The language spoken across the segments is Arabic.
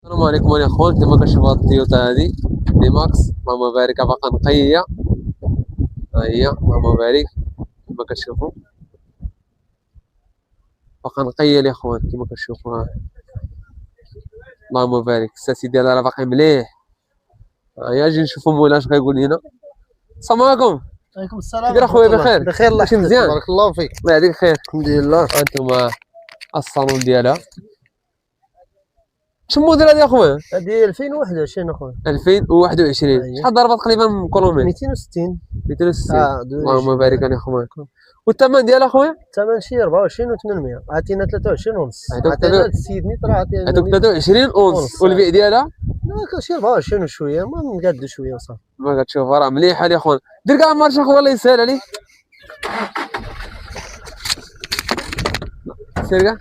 السلام عليكم يا اخوان، كما كتشوفوا هاد التويوتا هادي دي ماكس، اللهم بارك، باقا نقية. ها هي اللهم بارك، كما كتشوفوا باقا نقية الاخوان كما كتشوفوا. ها اللهم بارك، الساسي ديالها راه باقي مليح. ها هي اجي نشوفوا مولا اش غايقول لينا. السلام عليكم. عليكم السلام كيدير اخويا؟ بخير؟ بخير الله ماشي مزيان؟ بارك الله فيك. الله يعطيك الخير. الحمد لله. انتم الصالون ديالها شنو الموديل هادي اخويا؟ هذه 2021 اخويا. 2021. شحال ضربات تقريبا من كيلومتر؟ 260. 260. اللهم بارك دويش. على اخويا. والثمن ديالها اخويا؟ الثمن شي 24 و800، عطينا 23 ونص. عطوك عطينا السيد نيت راه عطينا هذوك 23 ونص. والبيع ديالها؟ لا شي 24 وشويه، ما نقادو شويه وصافي. ما كتشوف راه مليحه يا خويا. دير كاع مارش اخويا الله يسهل عليك. سير كاع.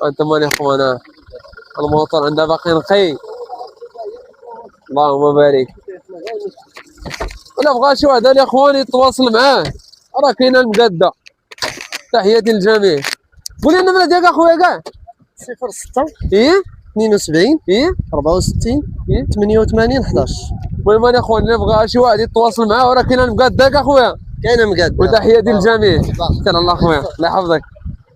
انتم يا اخوانا الموتور عندها باقي نقي. اللهم بارك. ولا بغى شي واحد يا اخوان يتواصل معاه راه كاينه المقاده. تحياتي للجميع. قول لي النمره ديالك اخويا كاع. 06 ايه 72 ايه 64 ايه 88 11. المهم يا اخوان اللي بغى شي واحد يتواصل معاه راه كاينه المقاده اخويا. كاينه مقاده. وتحياتي للجميع. سلام الله اخويا، الله يحفظك.